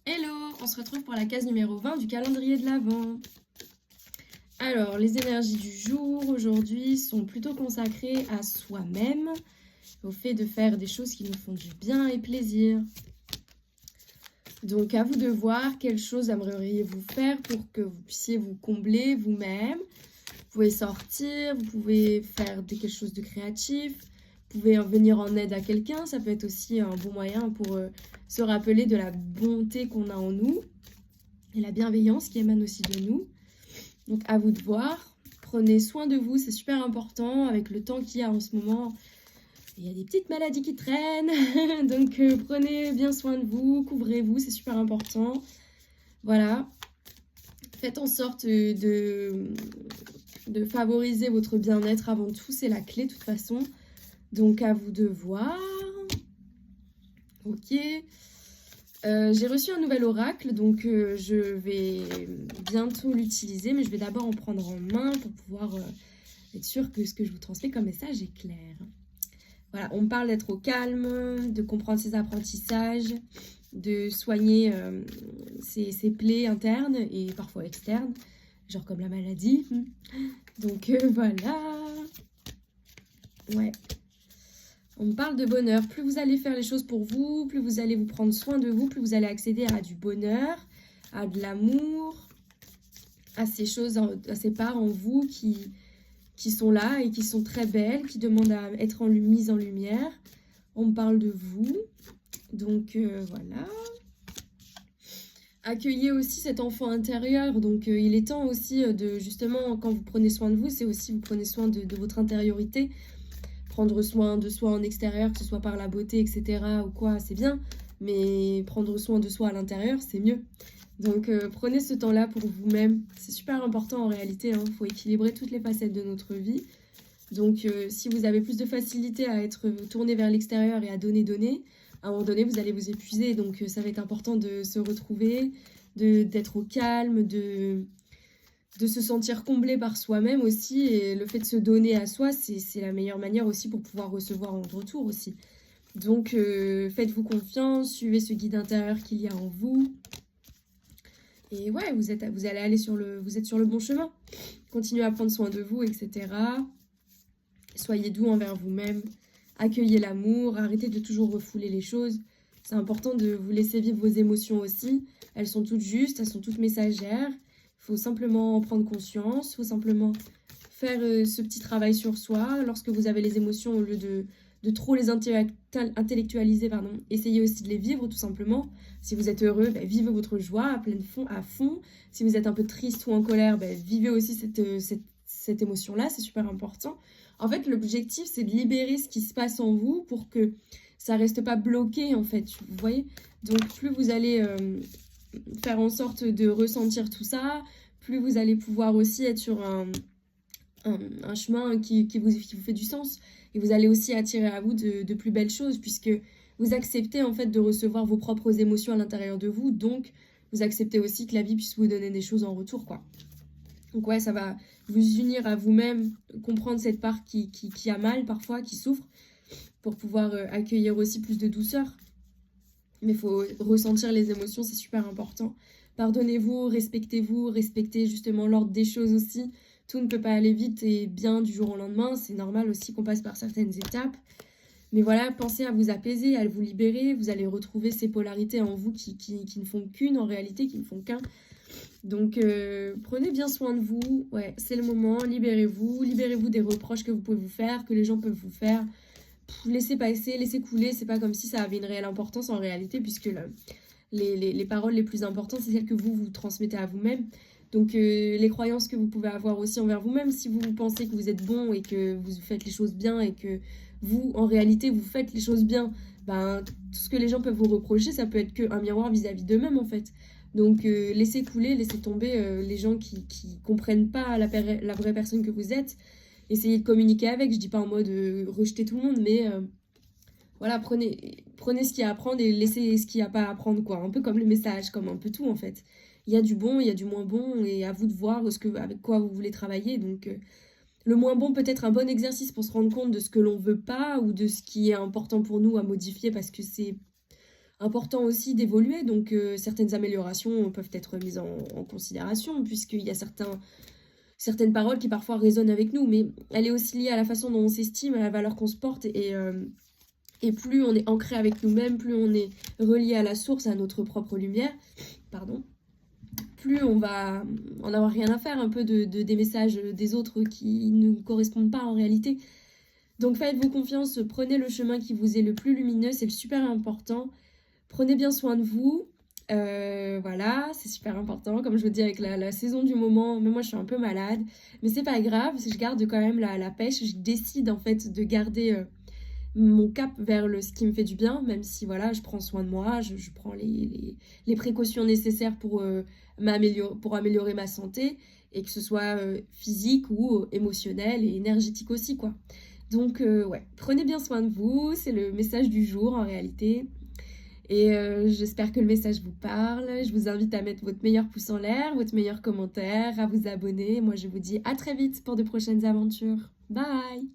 Hello, on se retrouve pour la case numéro 20 du calendrier de l'Avent. Alors, les énergies du jour aujourd'hui sont plutôt consacrées à soi-même, au fait de faire des choses qui nous font du bien et plaisir. Donc, à vous de voir quelles choses aimeriez-vous faire pour que vous puissiez vous combler vous-même. Vous pouvez sortir, vous pouvez faire quelque chose de créatif, vous pouvez venir en aide à quelqu'un. Ça peut être aussi un bon moyen pour se rappeler de la bonté qu'on a en nous et la bienveillance qui émane aussi de nous. Donc à vous de voir. Prenez soin de vous, c'est super important avec le temps qu'il y a en ce moment. Il y a des petites maladies qui traînent, donc prenez bien soin de vous, couvrez-vous, c'est super important. Voilà, faites en sorte de favoriser votre bien-être avant tout, c'est la clé de toute façon. Donc à vous de voir. Ok. J'ai reçu un nouvel oracle, donc je vais bientôt l'utiliser, mais je vais d'abord en prendre en main pour pouvoir être sûre que ce que je vous transmets comme message est clair. Voilà, on me parle d'être au calme, de comprendre ses apprentissages, de soigner ses plaies internes et parfois externes, genre comme la maladie. Donc voilà. Ouais. On me parle de bonheur. Plus vous allez faire les choses pour vous, plus vous allez vous prendre soin de vous, plus vous allez accéder à du bonheur, à de l'amour, à ces choses, à ces parts en vous qui sont là et qui sont très belles, qui demandent à être mises en lumière. On me parle de vous. Donc voilà. Accueillez aussi cet enfant intérieur. Donc il est temps aussi de, justement, quand vous prenez soin de vous, c'est aussi vous prenez soin de votre intériorité. Prendre soin de soi en extérieur, que ce soit par la beauté, etc. ou quoi, c'est bien. Mais prendre soin de soi à l'intérieur, c'est mieux. Donc prenez ce temps-là pour vous-même. C'est super important en réalité. Il faut équilibrer toutes les facettes de notre vie. Donc si vous avez plus de facilité à être tourné vers l'extérieur et à donner, à un moment donné, vous allez vous épuiser. Donc ça va être important de se retrouver, d'être au calme, de se sentir comblé par soi-même aussi. Et le fait de se donner à soi, c'est la meilleure manière aussi pour pouvoir recevoir en retour aussi. Donc, faites-vous confiance, suivez ce guide intérieur qu'il y a en vous. Et ouais, vous allez aller vous êtes sur le bon chemin. Continuez à prendre soin de vous, etc. Soyez doux envers vous-même. Accueillez l'amour. Arrêtez de toujours refouler les choses. C'est important de vous laisser vivre vos émotions aussi. Elles sont toutes justes, elles sont toutes messagères. Il faut simplement en prendre conscience. Il faut simplement faire ce petit travail sur soi. Lorsque vous avez les émotions, au lieu de trop les intellectualiser, essayez aussi de les vivre tout simplement. Si vous êtes heureux, vivez votre joie à fond. Si vous êtes un peu triste ou en colère, vivez aussi cette émotion-là, c'est super important. En fait, l'objectif, c'est de libérer ce qui se passe en vous pour que ça reste pas bloqué, en fait, vous voyez. Donc, plus vous allez faire en sorte de ressentir tout ça, plus vous allez pouvoir aussi être sur un chemin qui vous fait du sens. Et vous allez aussi attirer à vous de plus belles choses, puisque vous acceptez, en fait, de recevoir vos propres émotions à l'intérieur de vous. Donc, vous acceptez aussi que la vie puisse vous donner des choses en retour, quoi. Donc ouais, ça va vous unir à vous-même, comprendre cette part qui a mal parfois, qui souffre, pour pouvoir accueillir aussi plus de douceur. Mais il faut ressentir les émotions, c'est super important. Pardonnez-vous, respectez justement l'ordre des choses aussi. Tout ne peut pas aller vite et bien du jour au lendemain. C'est normal aussi qu'on passe par certaines étapes. Mais voilà, pensez à vous apaiser, à vous libérer. Vous allez retrouver ces polarités en vous qui ne font qu'une en réalité, qui ne font qu'un. Donc, prenez bien soin de vous. Ouais, c'est le moment. Libérez-vous des reproches que vous pouvez vous faire, que les gens peuvent vous faire. Laissez passer, laissez couler. C'est pas comme si ça avait une réelle importance en réalité, puisque les paroles les plus importantes, c'est celles que vous transmettez à vous-même. Donc, les croyances que vous pouvez avoir aussi envers vous-même, si vous pensez que vous êtes bon et que vous faites les choses bien et que vous, en réalité, vous faites les choses bien, tout ce que les gens peuvent vous reprocher, ça peut être qu'un miroir vis-à-vis d'eux-mêmes, en fait. Donc, laissez couler, laissez tomber les gens qui comprennent pas la vraie personne que vous êtes. Essayez de communiquer avec, je dis pas en mode rejeter tout le monde, mais voilà, prenez ce qu'il y a à apprendre et laissez ce qu'il n'y a pas à apprendre, quoi. Un peu comme le message, comme un peu tout, en fait. Il y a du bon, il y a du moins bon, et à vous de voir avec quoi vous voulez travailler. Donc, le moins bon peut être un bon exercice pour se rendre compte de ce que l'on veut pas ou de ce qui est important pour nous à modifier parce que c'est important aussi d'évoluer, donc certaines améliorations peuvent être mises en considération puisqu'il y a certaines paroles qui parfois résonnent avec nous, mais elle est aussi liée à la façon dont on s'estime, à la valeur qu'on se porte et plus on est ancré avec nous-mêmes, plus on est relié à la source, à notre propre lumière, pardon, plus on va en avoir rien à faire un peu des messages des autres qui ne correspondent pas en réalité. Donc faites-vous confiance, prenez le chemin qui vous est le plus lumineux, c'est super important. Prenez bien soin de vous. Voilà, c'est super important. Comme je vous dis, avec la saison du moment, mais moi je suis un peu malade. Mais c'est pas grave, je garde quand même la pêche. Je décide en fait de garder mon cap vers ce qui me fait du bien, même si voilà, je prends soin de moi, je prends les précautions nécessaires pour améliorer ma santé, et que ce soit physique ou émotionnel et énergétique aussi, quoi. Donc ouais, prenez bien soin de vous, c'est le message du jour en réalité. Et j'espère que le message vous parle. Je vous invite à mettre votre meilleur pouce en l'air, votre meilleur commentaire, à vous abonner. Moi, je vous dis à très vite pour de prochaines aventures. Bye!